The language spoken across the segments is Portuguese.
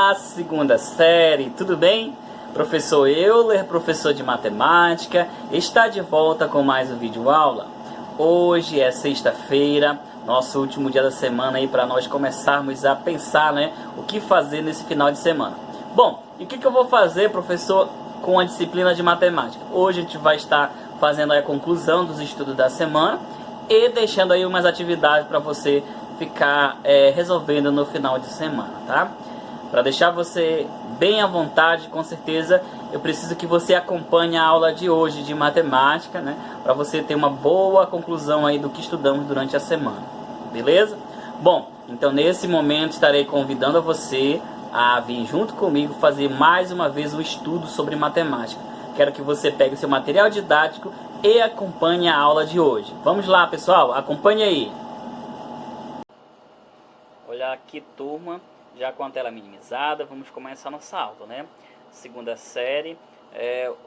Olá, segunda série, tudo bem? Professor Euler, professor de matemática, está de volta com mais um vídeo aula. Hoje é sexta-feira, nosso último dia da semana aí para nós começarmos a pensar, o que fazer nesse final de semana. Bom, e o que eu vou fazer, professor, com a disciplina de matemática? Hoje a gente vai estar fazendo a conclusão dos estudos da semana e deixando aí umas atividades para você ficar resolvendo no final de semana, tá? Para deixar você bem à vontade, com certeza, eu preciso que você acompanhe a aula de hoje de matemática, para você ter uma boa conclusão aí do que estudamos durante a semana, beleza? Bom, então nesse momento estarei convidando a você a vir junto comigo fazer mais uma vez o estudo sobre matemática. Quero que você pegue o seu material didático e acompanhe a aula de hoje. Vamos lá, pessoal, acompanhe aí. Olha aqui, turma, já com a tela minimizada, vamos começar nossa aula, Segunda série,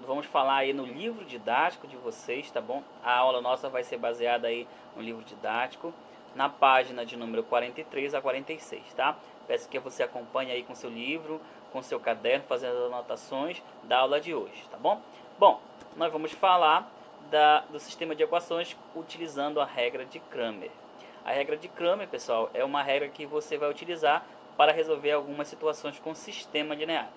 vamos falar aí no livro didático de vocês, tá bom? A aula nossa vai ser baseada aí no livro didático, na página de número 43 a 46, tá? Peço que você acompanhe aí com seu livro, com seu caderno, fazendo as anotações da aula de hoje, tá bom? Bom, nós vamos falar do sistema de equações utilizando a regra de Cramer. A regra de Cramer, pessoal, é uma regra que você vai utilizar para resolver algumas situações com sistemas lineares.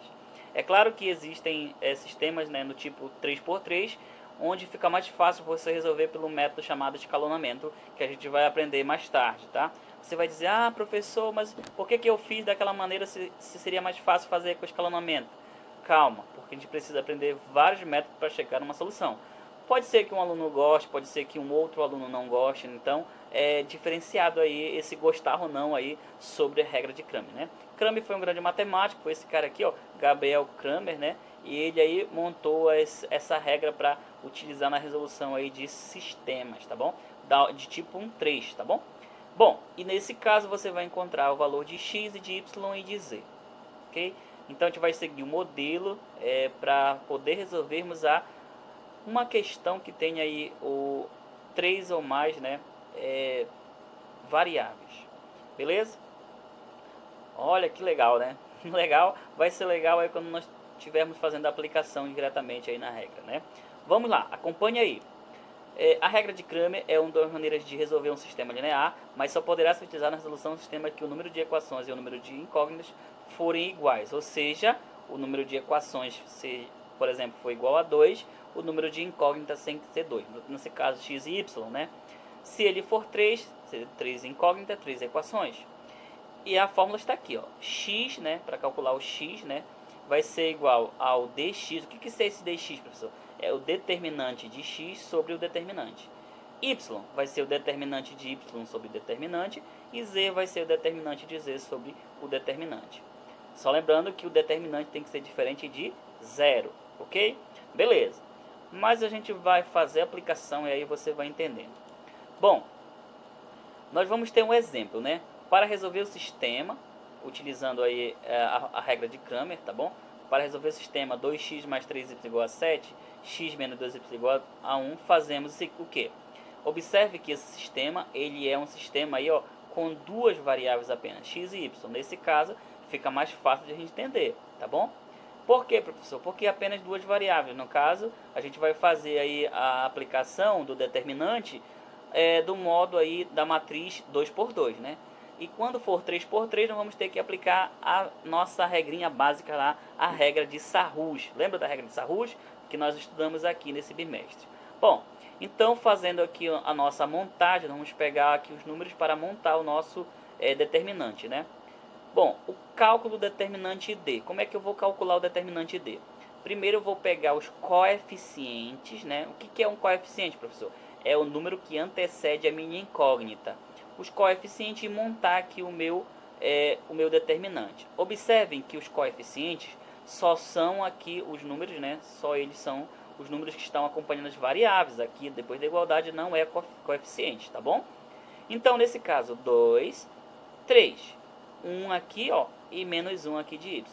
É claro que existem sistemas no tipo 3x3, onde fica mais fácil você resolver pelo método chamado escalonamento, que a gente vai aprender mais tarde, tá? Você vai dizer, professor, mas por que eu fiz daquela maneira se seria mais fácil fazer com escalonamento? Calma, porque a gente precisa aprender vários métodos para chegar numa solução. Pode ser que um aluno goste, pode ser que um outro aluno não goste, então é diferenciado aí esse gostar ou não aí sobre a regra de Cramer, Cramer foi um grande matemático, foi esse cara aqui, Gabriel Cramer, e ele aí montou essa regra para utilizar na resolução aí de sistemas, tá bom? De tipo 1,3, tá bom? Bom, e nesse caso você vai encontrar o valor de x, de y e de z, ok? Então a gente vai seguir o modelo para poder resolvermos uma questão que tem aí 3 ou mais variáveis, beleza? Olha que legal, Legal, vai ser legal aí quando nós estivermos fazendo a aplicação diretamente aí na regra, Vamos lá, acompanhe aí. A regra de Cramer é uma das maneiras de resolver um sistema linear, mas só poderá ser utilizada na resolução do sistema que o número de equações e o número de incógnitas forem iguais, ou seja, o número de equações, se, por exemplo, for igual a 2, o número de incógnitas tem que ser 2, nesse caso x e y, Se ele for 3, 3 incógnitas, 3 equações. E a fórmula está aqui, x, para calcular o x, vai ser igual ao dx. O que é esse dx, professor? É o determinante de x sobre o determinante. Y vai ser o determinante de y sobre o determinante. E z vai ser o determinante de z sobre o determinante. Só lembrando que o determinante tem que ser diferente de 0, ok? Beleza. Mas a gente vai fazer a aplicação e aí você vai entendendo. Bom, nós vamos ter um exemplo, Para resolver o sistema, utilizando aí a regra de Cramer, tá bom? Para resolver o sistema 2x mais 3y igual a 7, x menos 2y igual a 1, fazemos o quê? Observe que esse sistema, ele é um sistema aí, com duas variáveis apenas, x e y. Nesse caso, fica mais fácil de a gente entender, tá bom? Por quê, professor? Porque apenas duas variáveis. No caso, a gente vai fazer aí a aplicação do determinante do modo aí da matriz 2x2, E quando for 3x3, nós vamos ter que aplicar a nossa regrinha básica lá, a regra de Sarrus. Lembra da regra de Sarrus? Que nós estudamos aqui nesse bimestre. Bom, então fazendo aqui a nossa montagem, vamos pegar aqui os números para montar o nosso determinante, Bom, o cálculo do determinante D. Como é que eu vou calcular o determinante D? Primeiro eu vou pegar os coeficientes, O que é um coeficiente, professor? É o número que antecede a minha incógnita. Os coeficientes e montar aqui o meu determinante. Observem que os coeficientes só são aqui os números, Só eles são os números que estão acompanhando as variáveis. Aqui, depois da igualdade, não é coeficiente, tá bom? Então, nesse caso, 2, 3. 1 aqui, e menos 1 aqui de y,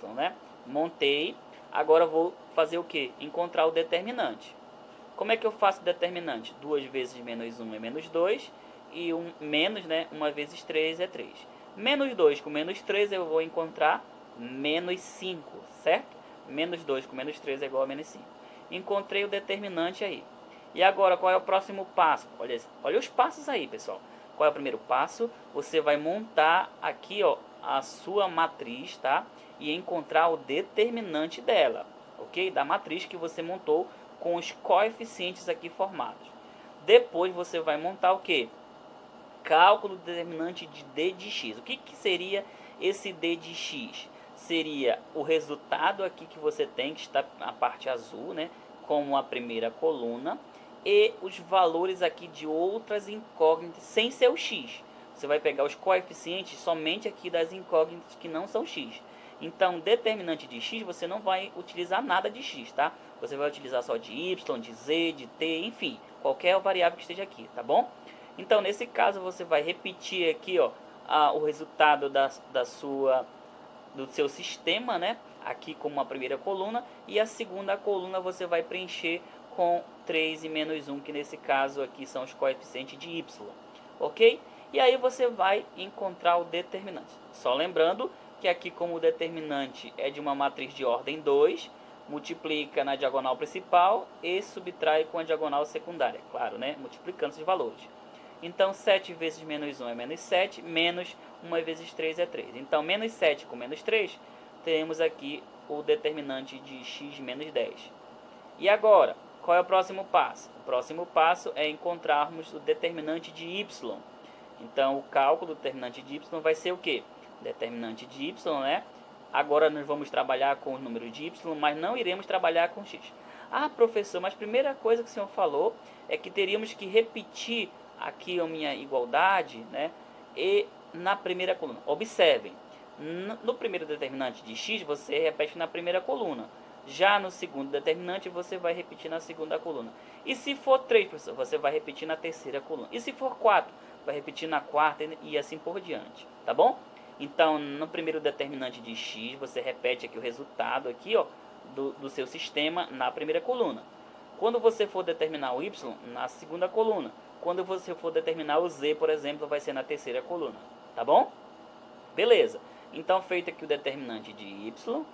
Montei. Agora eu vou fazer o quê? Encontrar o determinante. Como é que eu faço o determinante? 2 vezes menos 1 é menos 2. E menos, 1 vezes 3 é 3. Menos 2 com menos 3 eu vou encontrar menos 5, certo? Menos 2 com menos 3 é igual a menos 5. Encontrei o determinante aí. E agora, qual é o próximo passo? Olha os passos aí, pessoal. Qual é o primeiro passo? Você vai montar aqui, ó, a sua matriz, tá? E encontrar o determinante dela, ok? Da matriz que você montou com os coeficientes aqui formados. Depois você vai montar o que? Cálculo do determinante de d de x. O que seria esse d de x? Seria o resultado aqui que você tem, que está na parte azul, né? Como a primeira coluna. E os valores aqui de outras incógnitas sem ser o x. Você vai pegar os coeficientes somente aqui das incógnitas que não são x. Então, determinante de x, você não vai utilizar nada de x, tá? Você vai utilizar só de y, de z, de t, enfim, qualquer variável que esteja aqui, tá bom? Então, nesse caso, você vai repetir aqui, ó, o resultado do seu sistema, né? Aqui como a primeira coluna, e a segunda coluna você vai preencher com 3 e menos 1, que nesse caso aqui são os coeficientes de y, ok? E aí você vai encontrar o determinante. Só lembrando que aqui, como o determinante é de uma matriz de ordem 2, multiplica na diagonal principal e subtrai com a diagonal secundária, claro, né? Multiplicando esses valores. Então, 7 vezes menos 1 é menos 7, menos 1 vezes 3 é 3. Então, menos 7 com menos 3, temos aqui o determinante de x menos 10. E agora, qual é o próximo passo? O próximo passo é encontrarmos o determinante de y. Então, o cálculo do determinante de y vai ser o quê? Determinante de y, né? Agora nós vamos trabalhar com o número de y, mas não iremos trabalhar com x. Ah, professor, mas a primeira coisa que o senhor falou é que teríamos que repetir aqui a minha igualdade, né? E na primeira coluna. Observem, no primeiro determinante de x, você repete na primeira coluna. Já no segundo determinante, você vai repetir na segunda coluna. E se for 3, professor, você vai repetir na terceira coluna. E se for 4, vai repetir na quarta e assim por diante, tá bom? Então, no primeiro determinante de x, você repete aqui o resultado aqui, ó, do seu sistema na primeira coluna. Quando você for determinar o y, na segunda coluna. Quando você for determinar o z, por exemplo, vai ser na terceira coluna, tá bom? Beleza. Então, feito aqui o determinante de y,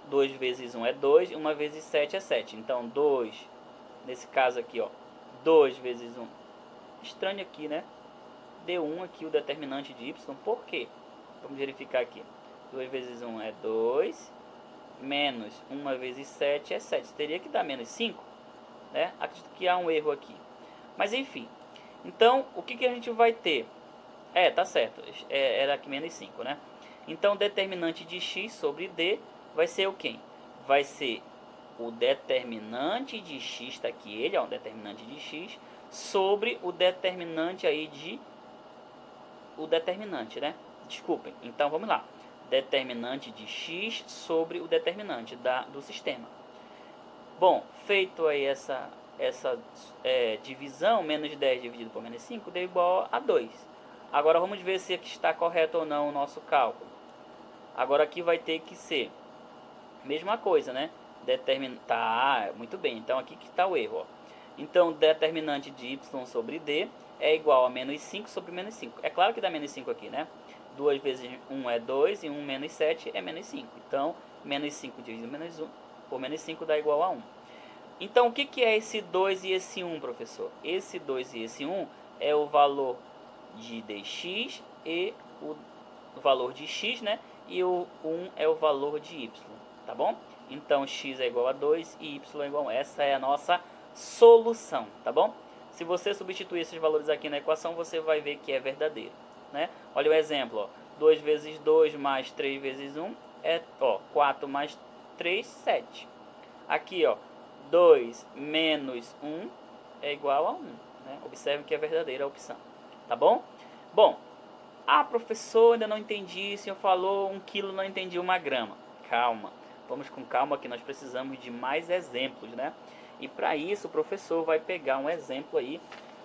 2 vezes 1 é 2, 1 vezes 7 é 7. Então, 2, nesse caso aqui, ó, 2 vezes 1. Estranho aqui, né? Deu 1 aqui o determinante de y, por quê? Vamos verificar aqui. 2 vezes 1 é 2, menos 1 vezes 7 é 7. Teria que dar menos 5, né? Acredito que há um erro aqui. Mas, enfim. Então, o que a gente vai ter? Tá certo. Era aqui menos 5, né? Então, o determinante de x sobre d vai ser o quê? Vai ser o determinante de x, está aqui ele, ó, o determinante de x, sobre o determinante aí de... O determinante, né? Desculpem. Então, vamos lá. Determinante de x sobre o determinante do sistema. Bom, feito aí essa divisão, menos 10 dividido por menos 5, deu igual a 2. Agora, vamos ver se aqui está correto ou não o nosso cálculo. Agora, aqui vai ter que ser mesma coisa, né? Tá, muito bem. Então, aqui que está o erro, ó. Então, determinante de y sobre d é igual a menos 5 sobre menos 5. É claro que dá menos 5 aqui, né? 2 vezes 1 é 2 e 1 menos 7 é menos 5. Então, menos 5 dividido menos 1 por menos 5 dá igual a 1. Então, o que é esse 2 e esse 1, professor? Esse 2 e esse 1 é o valor de dx e o valor de x, né? E o 1 é o valor de y, tá bom? Então, x é igual a 2 e y é igual a 1. Essa é a nossa solução, tá bom? Se você substituir esses valores aqui na equação, você vai ver que é verdadeiro, né? Olha o exemplo, ó. 2 vezes 2 mais 3 vezes 1 é, ó, 4 mais 3, 7. Aqui, ó, 2 menos 1 é igual a 1, né? Observe que é verdadeira a opção, tá bom? Bom, professor, ainda não entendi, o senhor falou 1 quilo, não entendi 1 grama. Calma, vamos com calma que nós precisamos de mais exemplos, né? E para isso o professor vai pegar um exemplo aí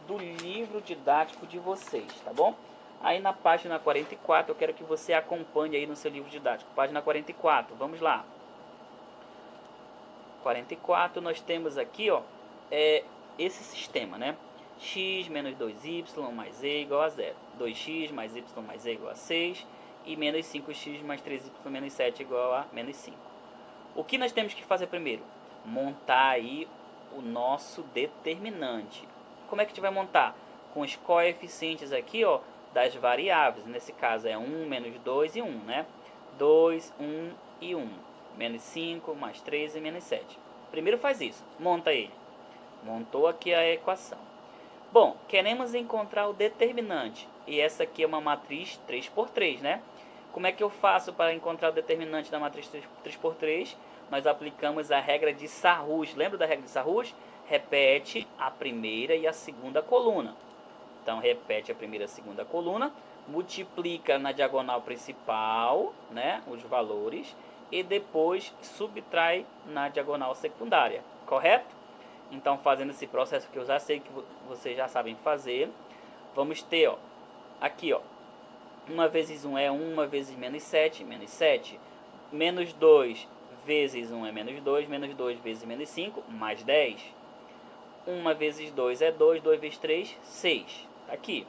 do livro didático de vocês, tá bom? Aí na página 44, eu quero que você acompanhe aí no seu livro didático. Página 44, vamos lá. 44, nós temos aqui, ó, esse sistema, né? X menos 2y mais e igual a 0. 2x mais y mais e igual a 6. e menos 5x mais 3y menos 7 igual a menos 5. O que nós temos que fazer primeiro? Montar aí o nosso determinante. Como é que a gente vai montar? Com os coeficientes aqui, ó, das variáveis. Nesse caso é 1, menos 2 e 1, né? 2, 1 e 1. Menos 5, mais 3 e menos 7. Primeiro faz isso, monta ele. Montou aqui a equação. Bom, queremos encontrar o determinante. E essa aqui é uma matriz 3×3, né? Como é que eu faço para encontrar o determinante da matriz 3×3? Nós aplicamos a regra de Sarrus. Lembra da regra de Sarrus? Repete a primeira e a segunda coluna. Então, repete a primeira e a segunda coluna, multiplica na diagonal principal, né, os valores, e depois subtrai na diagonal secundária, correto? Então, fazendo esse processo que eu já sei que vocês já sabem fazer, vamos ter, ó, aqui, ó, 1 vezes 1 é 1 vezes menos 7, menos 7. Menos 2 vezes 1 é menos 2, menos 2 vezes menos 5, mais 10. 1 vezes 2 é 2, 2 vezes 3, 6. Aqui.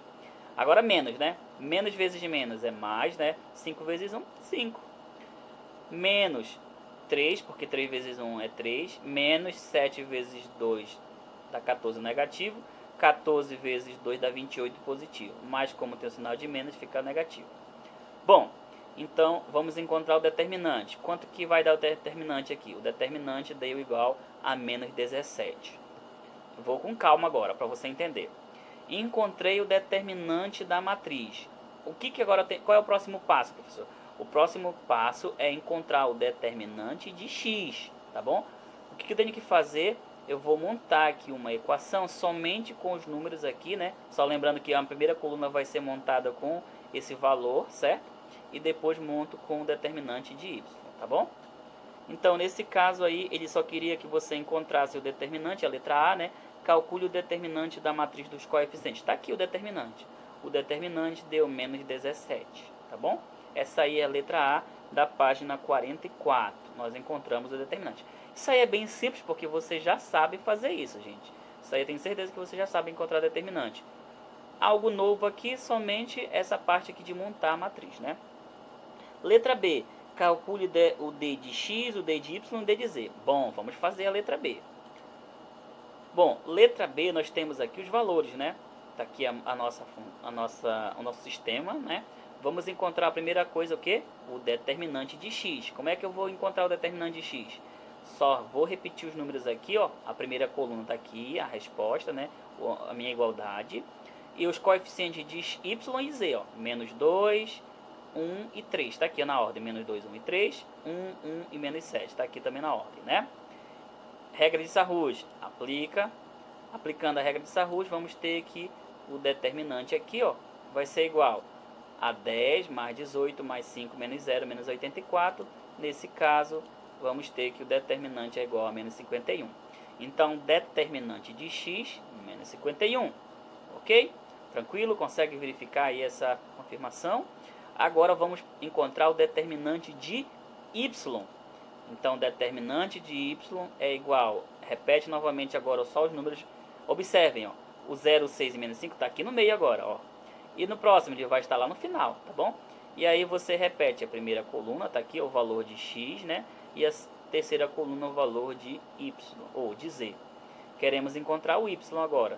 Agora menos, né? Menos vezes menos é mais, né? 5 vezes 1, 5. Menos 3, porque 3 vezes 1 é 3. Menos 7 vezes 2 dá 14 negativo. 14 vezes 2 dá 28 positivo. Mas como tem o sinal de menos, fica negativo. Bom, então vamos encontrar o determinante. Quanto que vai dar o determinante aqui? O determinante deu igual a menos 17. Vou com calma agora, para você entender. Encontrei o determinante da matriz. O que agora tem? Qual é o próximo passo, professor? O próximo passo é encontrar o determinante de x, tá bom? O que eu tenho que fazer? Eu vou montar aqui uma equação somente com os números aqui, né? Só lembrando que a primeira coluna vai ser montada com esse valor, certo? E depois monto com o determinante de y, tá bom? Então, nesse caso aí, ele só queria que você encontrasse o determinante, a letra A, né? Calcule o determinante da matriz dos coeficientes. Está aqui o determinante. O determinante deu menos 17, tá bom? Essa aí é a letra A da página 44. Nós encontramos o determinante. Isso aí é bem simples, porque você já sabe fazer isso, gente. Isso aí eu tenho certeza que você já sabe encontrar determinante. Algo novo aqui, somente essa parte aqui de montar a matriz, né? Letra B. Calcule o D de x, o D de y e o D de z. Bom, vamos fazer a letra B. Bom, letra B, nós temos aqui os valores, né? Está aqui o nosso sistema, né? Vamos encontrar a primeira coisa, o quê? O determinante de x. Como é que eu vou encontrar o determinante de x? Só vou repetir os números aqui, ó. A primeira coluna está aqui, a resposta, né? A minha igualdade. E os coeficientes de y e z, ó. Menos 2, 1 e 3. Está aqui na ordem. Menos 2, 1 e 3. 1, 1 e menos 7. Está aqui também na ordem, né? Regra de Sarrus, aplicando a regra de Sarrus, vamos ter que o determinante aqui, ó, vai ser igual a 10 mais 18 mais 5 menos 0 menos 84. Nesse caso, vamos ter que o determinante é igual a menos 51. Então, determinante de x, menos 51. Ok? Tranquilo? Consegue verificar aí essa confirmação? Agora vamos encontrar o determinante de y. Então, determinante de y é igual, repete novamente agora só os números, observem, ó, o 0, 6 e menos 5 está aqui no meio agora, ó. E no próximo ele vai estar lá no final, tá bom? E aí você repete a primeira coluna, está aqui o valor de x, né? E a terceira coluna o valor de y, ou de z. Queremos encontrar o y agora.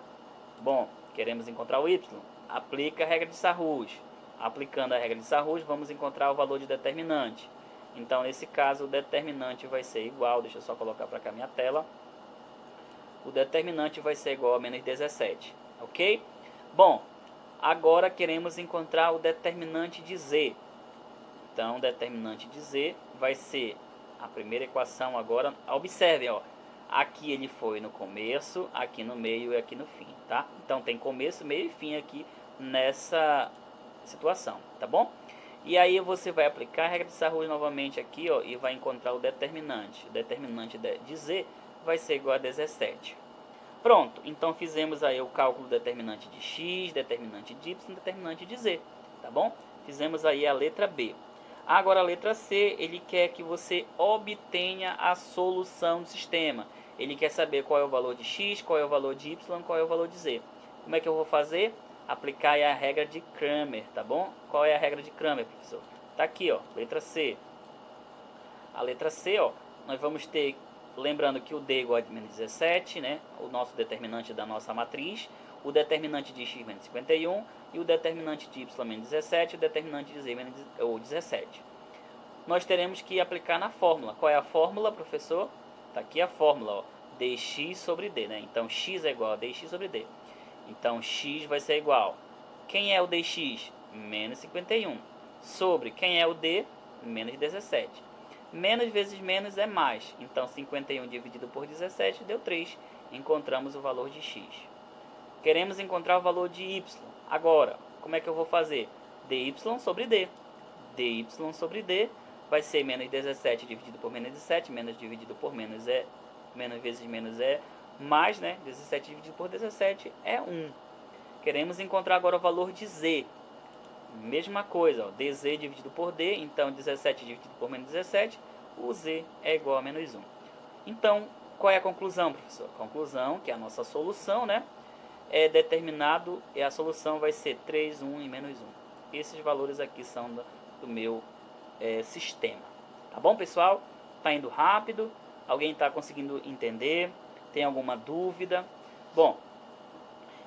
Bom, queremos encontrar o y, aplica a regra de Sarrus. Aplicando a regra de Sarrus, vamos encontrar o valor de determinante. Então, nesse caso, o determinante vai ser igual, deixa eu só colocar para cá minha tela. O determinante vai ser igual a menos 17, ok? Bom, agora queremos encontrar o determinante de z. Então, o determinante de z vai ser a primeira equação agora. Observem, ó, aqui ele foi no começo, aqui no meio e aqui no fim, tá? Então, tem começo, meio e fim aqui nessa situação, tá bom? E aí você vai aplicar a regra de Sarrus novamente aqui, ó, e vai encontrar o determinante. O determinante de z vai ser igual a 17. Pronto, então fizemos aí o cálculo do determinante de x, determinante de y, determinante de z, tá bom? Fizemos aí a letra B. Agora a letra C, ele quer que você obtenha a solução do sistema. Ele quer saber qual é o valor de x, qual é o valor de y, qual é o valor de z. Como é que eu vou fazer? Aplicar a regra de Cramer, tá bom? Qual é a regra de Cramer, professor? Tá aqui, ó, letra C. A letra C, ó, nós vamos ter, lembrando que o D é igual a menos 17, né? O nosso determinante da nossa matriz. O determinante de x menos 51 e o determinante de y menos 17 e o determinante de z menos 17. Nós teremos que aplicar na fórmula. Qual é a fórmula, professor? Está aqui a fórmula, ó, dx sobre d, né? Então x é igual a dx sobre d. Então x vai ser igual. Quem é o dx? Menos 51. Sobre quem é o d? Menos 17. Menos vezes menos é mais. Então 51 dividido por 17 deu 3. Encontramos o valor de x. Queremos encontrar o valor de y. Agora, como é que eu vou fazer? dy sobre d. dy sobre d vai ser menos 17 dividido por menos 17. Menos dividido por menos é... Menos vezes menos é mais, né? 17 dividido por 17 é 1. Queremos encontrar agora o valor de z. Mesma coisa, ó, dz dividido por d. Então, 17 dividido por menos 17. O z é igual a menos 1. Então, qual é a conclusão, professor? A conclusão, que é a nossa solução, né? É determinado, e a solução vai ser 3, 1 e menos 1. Esses valores aqui são do meu sistema. Tá bom, pessoal? Tá indo rápido? Alguém está conseguindo entender? Tem alguma dúvida? Bom,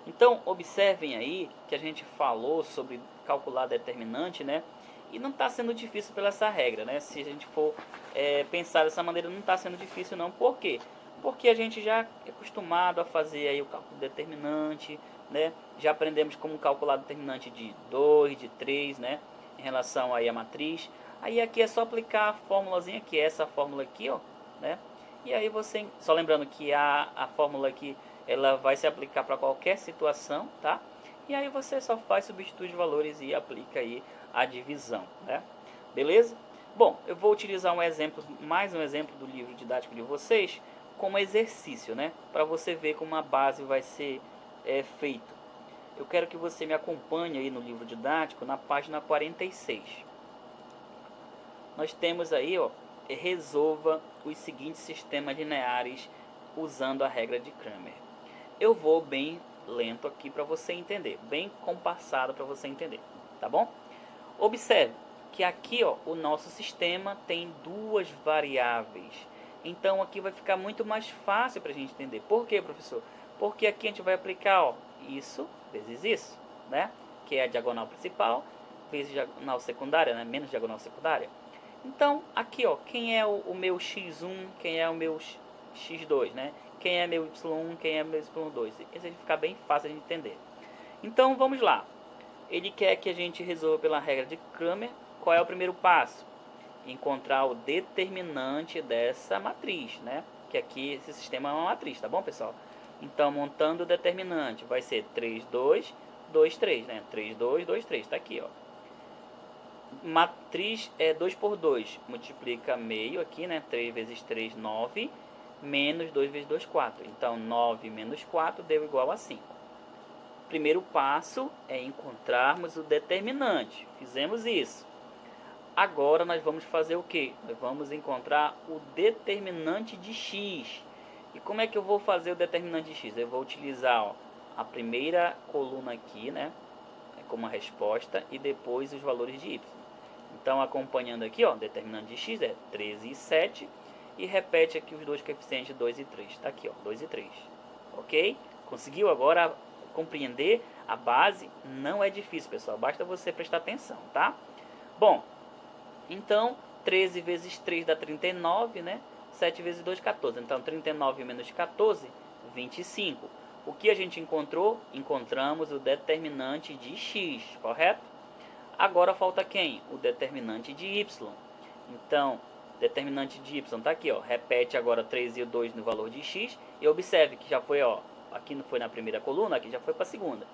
então observem aí que a gente falou sobre calcular determinante, né? E não está sendo difícil pela essa regra, né? Se a gente for pensar dessa maneira, não está sendo difícil não. Por quê? Porque a gente já é acostumado a fazer aí o cálculo determinante, né? Já aprendemos como calcular determinante de 2, de 3, né? Em relação aí à matriz. Aí aqui é só aplicar a fórmulazinha aqui, essa fórmula aqui, ó, né? E aí você, só lembrando que a fórmula aqui, ela vai se aplicar para qualquer situação, tá? E aí você só faz substituir os valores e aplica aí a divisão, né? Beleza? Bom, eu vou utilizar um exemplo, mais um exemplo do livro didático de vocês, como exercício, né? Para você ver como a base vai ser feita. Eu quero que você me acompanhe aí no livro didático, na página 46. Nós temos aí, ó, resolva os seguintes sistemas lineares usando a regra de Cramer. Eu vou bem lento aqui para você entender, bem compassado para você entender, tá bom? Observe que aqui, ó, o nosso sistema tem duas variáveis. Então aqui vai ficar muito mais fácil para a gente entender. Por quê, professor? Porque aqui a gente vai aplicar, ó, isso vezes isso, né? Que é a diagonal principal vezes diagonal secundária, né? Menos diagonal secundária. Então aqui, ó, quem é o meu x1, quem é o meu x2, né? Quem é meu y1, quem é meu y2. Isso vai ficar bem fácil de entender. Então vamos lá. Ele quer que a gente resolva pela regra de Cramer. Qual é o primeiro passo? Encontrar o determinante dessa matriz, né? Que aqui esse sistema é uma matriz, tá bom, pessoal? Então, montando o determinante, vai ser 3, 2, 2, 3, né? 3, 2, 2, 3, tá aqui, ó. Matriz é 2 por 2, multiplica meio aqui, né? 3 vezes 3, 9, menos 2 vezes 2, 4. Então, 9 menos 4 deu igual a 5. Primeiro passo é encontrarmos o determinante. Fizemos isso. Agora nós vamos fazer o quê? Nós vamos encontrar o determinante de x. E como é que eu vou fazer o determinante de x? Eu vou utilizar, ó, a primeira coluna aqui, né, como a resposta, e depois os valores de y. Então, acompanhando aqui, ó, determinante de x é 13 e 7. E repete aqui os dois coeficientes 2 e 3. Está aqui, ó, 2 e 3. Ok? Conseguiu agora compreender? A base não é difícil, pessoal. Basta você prestar atenção, tá? Bom, então 13 vezes 3 dá 39, né? 7 vezes 2, 14. Então 39 menos 14, 25. O que a gente encontrou? Encontramos o determinante de x, correto? Agora falta quem? O determinante de y. Então, determinante de y está aqui, ó. Repete agora 3 e 2 no valor de x. E observe que já foi, ó, aqui não foi na primeira coluna, aqui já foi para a segunda.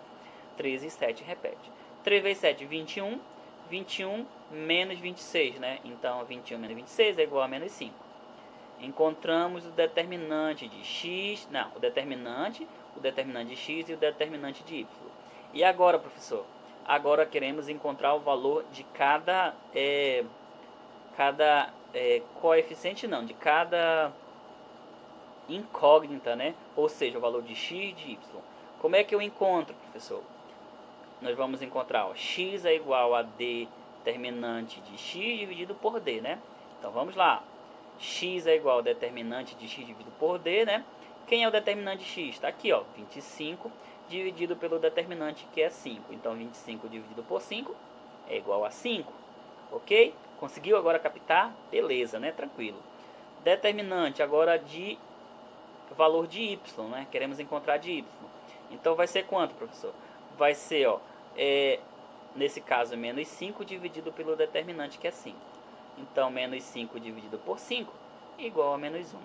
3 e 7 repete. 3 vezes 7, 21. 21 menos 26, né? Então, 21 menos 26 é igual a menos 5. Encontramos o determinante de x, não, o determinante de x e o determinante de y. E agora, professor? Agora queremos encontrar o valor de cada coeficiente, não, de cada incógnita, né? Ou seja, o valor de x e de y. Como é que eu encontro, professor? Nós vamos encontrar, ó, x é igual a d determinante de x dividido por d, né? Então vamos lá. X é igual ao determinante de x dividido por d, né? Quem é o determinante de x? Está aqui, ó, 25 dividido pelo determinante que é 5. Então 25 dividido por 5 é igual a 5. Ok? Conseguiu agora captar? Beleza, né? Tranquilo. Determinante agora de valor de y, né? Queremos encontrar de y. Então vai ser quanto, professor? Vai ser, ó, nesse caso, menos 5 dividido pelo determinante que é 5. Então, menos 5 dividido por 5 igual a menos 1.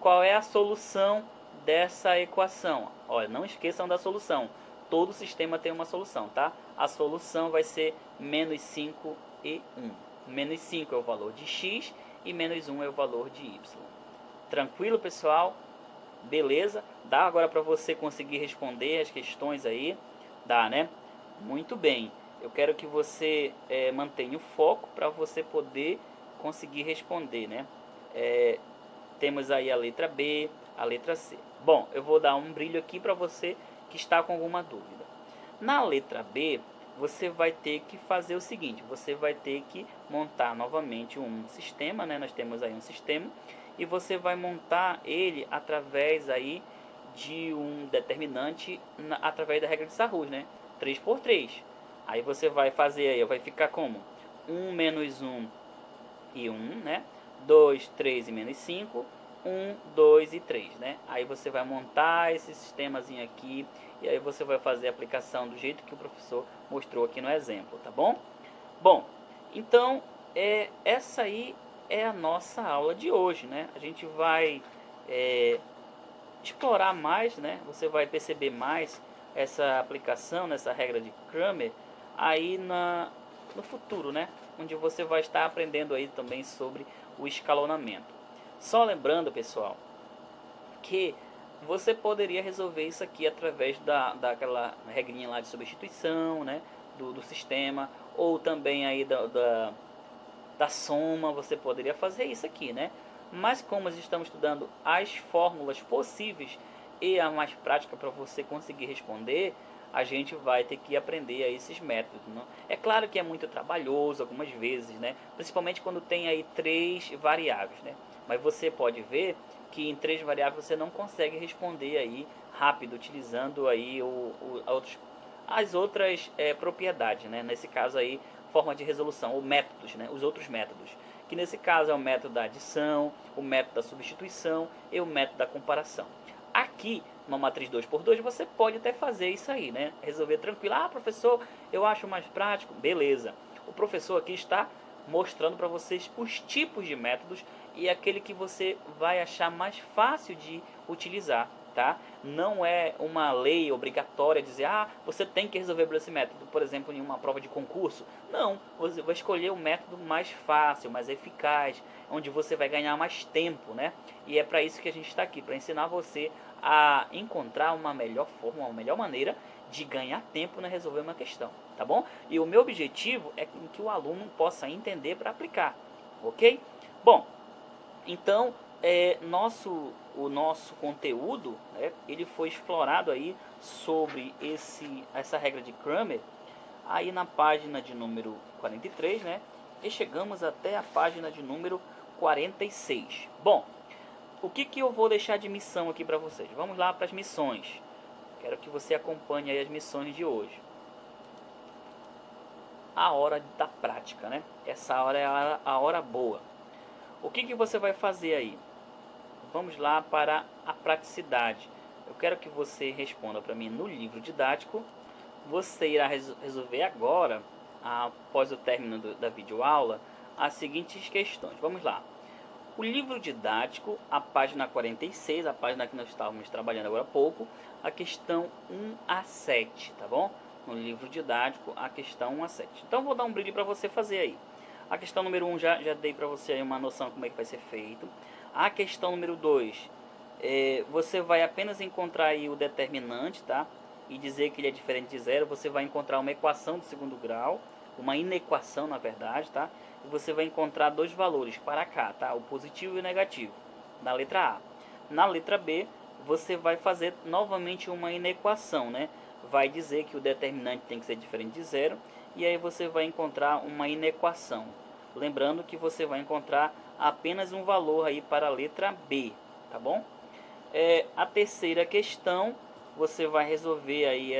Qual é a solução dessa equação? Olha, não esqueçam da solução. Todo sistema tem uma solução, tá? A solução vai ser menos 5 e 1. Menos 5 é o valor de x e menos 1 é o valor de y. Tranquilo, pessoal? Beleza? Dá agora para você conseguir responder as questões aí? Dá, né? Muito bem. Eu quero que você mantenha o foco para você poder conseguir responder, né? Temos aí a letra B, a letra C. Bom, eu vou dar um brilho aqui para você que está com alguma dúvida. Na letra B, você vai ter que fazer o seguinte, você vai ter que montar novamente um sistema, né? Nós temos aí um sistema e você vai montar ele através aí de um determinante através da regra de Sarrus, né? 3 por 3. Aí você vai fazer aí, vai ficar como? 1 menos 1 e 1, né? 2, 3 e menos 5, 1, 2 e 3, né? Aí você vai montar esse sistemazinho aqui e aí você vai fazer a aplicação do jeito que o professor mostrou aqui no exemplo, tá bom? Bom, então essa aí é a nossa aula de hoje, né? A gente vai explorar mais, né? Você vai perceber mais essa aplicação, nessa regra de Cramer aí no futuro, né? Onde você vai estar aprendendo aí também sobre o escalonamento. Só lembrando, pessoal, que você poderia resolver isso aqui através daquela regrinha lá de substituição, né? Do sistema, ou também aí da soma, você poderia fazer isso aqui, né? Mas como nós estamos estudando as fórmulas possíveis e a mais prática para você conseguir responder, a gente vai ter que aprender aí esses métodos, não? É claro que é muito trabalhoso algumas vezes, né? Principalmente quando tem aí 3 variáveis, né? Mas você pode ver que em 3 variáveis você não consegue responder aí rápido, utilizando aí as outras propriedades, né? Nesse caso aí, forma de resolução, ou métodos, né? Os outros métodos. Que nesse caso é o método da adição, o método da substituição e o método da comparação. Aqui, uma matriz 2x2, você pode até fazer isso aí, né? Resolver tranquilo. Ah, professor, eu acho mais prático. Beleza. O professor aqui está mostrando para vocês os tipos de métodos e aquele que você vai achar mais fácil de utilizar, tá? Não é uma lei obrigatória dizer, ah, você tem que resolver por esse método, por exemplo, em uma prova de concurso. Não, você vai escolher o método mais fácil, mais eficaz, onde você vai ganhar mais tempo, né? E é para isso que a gente está aqui, para ensinar você a encontrar uma melhor forma, uma melhor maneira de ganhar tempo na resolver uma questão, tá bom? E o meu objetivo é que o aluno possa entender para aplicar, ok? Bom, então o nosso conteúdo, né, ele foi explorado aí sobre essa regra de Cramer aí na página de número 43, né? E chegamos até a página de número 46. Bom, o que eu vou deixar de missão aqui para vocês? Vamos lá para as missões. Quero que você acompanhe aí as missões de hoje. A hora da prática, né? Essa hora é a hora boa. O que você vai fazer aí? Vamos lá para a praticidade. Eu quero que você responda para mim no livro didático. Você irá resolver agora, após o término da videoaula, as seguintes questões. Vamos lá. O livro didático, a página 46, a página que nós estávamos trabalhando agora há pouco, a questão 1 a 7, tá bom? No livro didático, a questão 1 a 7. Então, vou dar um brilho para você fazer aí. A questão número 1 já dei para você aí uma noção de como é que vai ser feito. A questão número 2, você vai apenas encontrar aí o determinante, tá? E dizer que ele é diferente de zero. Você vai encontrar uma equação de segundo grau, uma inequação na verdade, tá? E você vai encontrar dois valores para cá, tá? O positivo e o negativo, na letra A. Na letra B, você vai fazer novamente uma inequação, né? vai dizer que o determinante tem que ser diferente de zero, e aí você vai encontrar uma inequação. Lembrando que você vai encontrar apenas um valor aí para a letra B, tá bom? A terceira questão, você vai resolver aí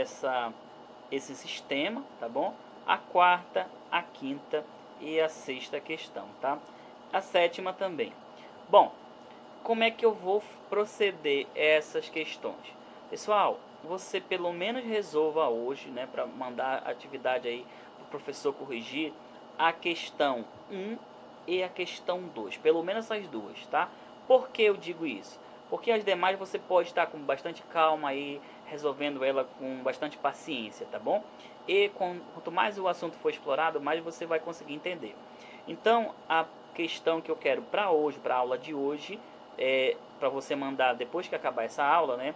esse sistema, tá bom? A quarta, a quinta e a sexta questão, tá? A sétima também. Bom, como é que eu vou proceder essas questões? Pessoal, você pelo menos resolva hoje, né, para mandar a atividade aí para o professor corrigir, a questão 1 e a questão 2, pelo menos essas duas, tá? Por que eu digo isso? Porque as demais você pode estar com bastante calma aí, resolvendo ela com bastante paciência, tá bom? E quanto mais o assunto for explorado, mais você vai conseguir entender. Então, a questão que eu quero para hoje, para a aula de hoje, para você mandar depois que acabar essa aula, né?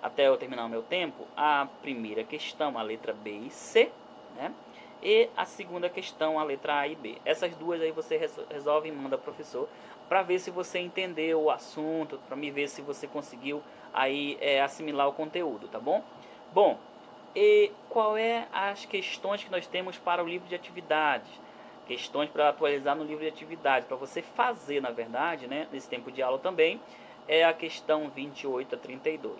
Até eu terminar o meu tempo, a primeira questão, a letra B e C, né? E a segunda questão, a letra A e B. Essas duas aí você resolve e manda ao professor para ver se você entendeu o assunto, para me ver se você conseguiu aí assimilar o conteúdo, tá bom? Bom, e qual é as questões que nós temos para o livro de atividades? Questões para atualizar no livro de atividades, para você fazer, na verdade, né, nesse tempo de aula também, é a questão 28 a 32.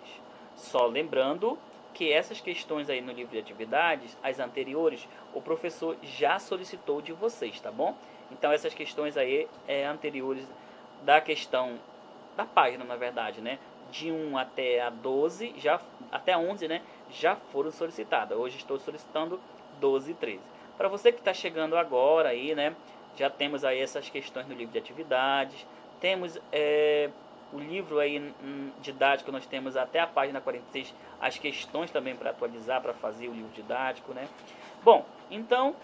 Só lembrando que essas questões aí no livro de atividades, as anteriores, o professor já solicitou de vocês, tá bom? Então essas questões aí anteriores da questão da página, na verdade, né? De 1 até a 12, até a 11, né? Já foram solicitadas. Hoje estou solicitando 12 e 13. Para você que está chegando agora aí, né? Já temos aí essas questões no livro de atividades. Temos o livro aí didático, nós temos até a página 46 as questões também para atualizar, para fazer o livro didático, né? Bom, então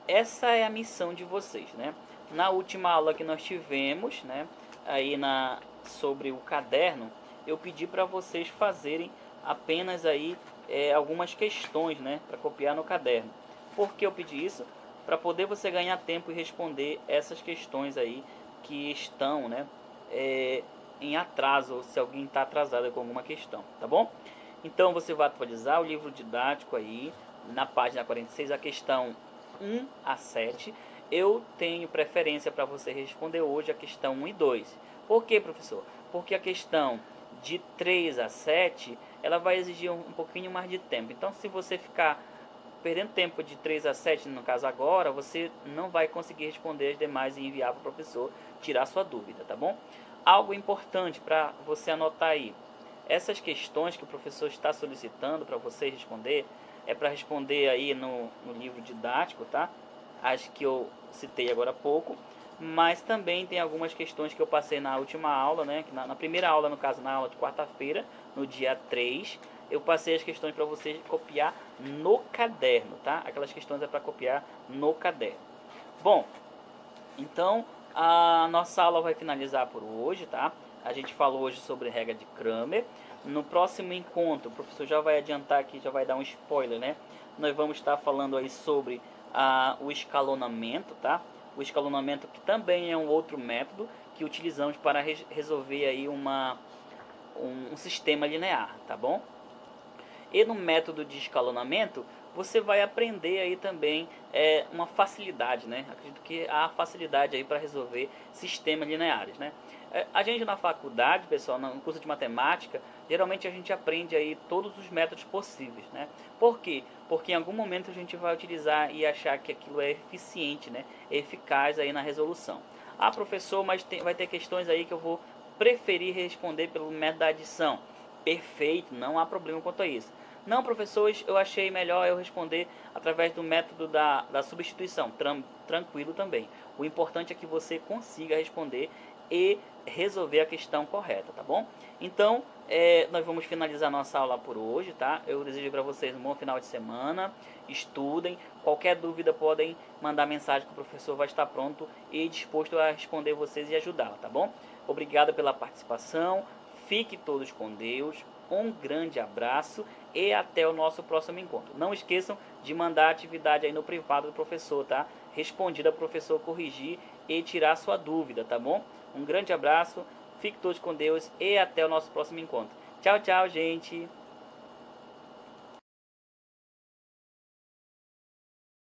essa é a missão de vocês, né? Na última aula que nós tivemos, né, aí sobre o caderno, eu pedi para vocês fazerem apenas aí algumas questões, né, para copiar no caderno. Por que eu pedi isso? Para poder você ganhar tempo e responder essas questões aí que estão, né, em atraso, ou se alguém está atrasado com alguma questão, tá bom? Então você vai atualizar o livro didático aí, na página 46, a questão 1 a 7. Eu tenho preferência para você responder hoje a questão 1 e 2. Por que, professor? Porque a questão de 3 a 7, ela vai exigir um pouquinho mais de tempo. Então, se você ficar perdendo tempo de 3 a 7, no caso agora, você não vai conseguir responder as demais e enviar para o professor tirar sua dúvida, tá bom? Algo importante para você anotar aí. Essas questões que o professor está solicitando para você responder, é para responder aí no livro didático, tá? As que eu citei agora há pouco, mas também tem algumas questões que eu passei na última aula, né? Na primeira aula, no caso, na aula de quarta-feira, no dia 3, eu passei as questões para você copiar no caderno, tá? Aquelas questões é para copiar no caderno. Bom, então a nossa aula vai finalizar por hoje, tá? A gente falou hoje sobre regra de Cramer. No próximo encontro, o professor já vai adiantar aqui, já vai dar um spoiler, né? Nós vamos estar falando aí sobre o escalonamento, tá? O escalonamento, que também é um outro método que utilizamos para resolver aí um sistema linear, tá bom? E no método de escalonamento, você vai aprender aí também uma facilidade, né? Acredito que há facilidade aí para resolver sistemas lineares, né? A gente na faculdade, pessoal, no curso de matemática, geralmente a gente aprende aí todos os métodos possíveis, né? Por quê? Porque em algum momento a gente vai utilizar e achar que aquilo é eficiente, né? É eficaz aí na resolução. Ah, professor, mas vai ter questões aí que eu vou preferir responder pelo método da adição. Perfeito, não há problema quanto a isso. Não, professor, eu achei melhor eu responder através do método da substituição. Tranquilo também. O importante é que você consiga responder e resolver a questão correta, tá bom? Então, nós vamos finalizar nossa aula por hoje, tá? Eu desejo para vocês um bom final de semana. Estudem. Qualquer dúvida podem mandar mensagem que o professor vai estar pronto e disposto a responder vocês e ajudar, tá bom? Obrigado pela participação. Fiquem todos com Deus. Um grande abraço e até o nosso próximo encontro. Não esqueçam de mandar a atividade aí no privado do professor, tá? Respondida, o professor corrigir e tirar sua dúvida, tá bom? Um grande abraço, fiquem todos com Deus e até o nosso próximo encontro. Tchau, tchau, gente!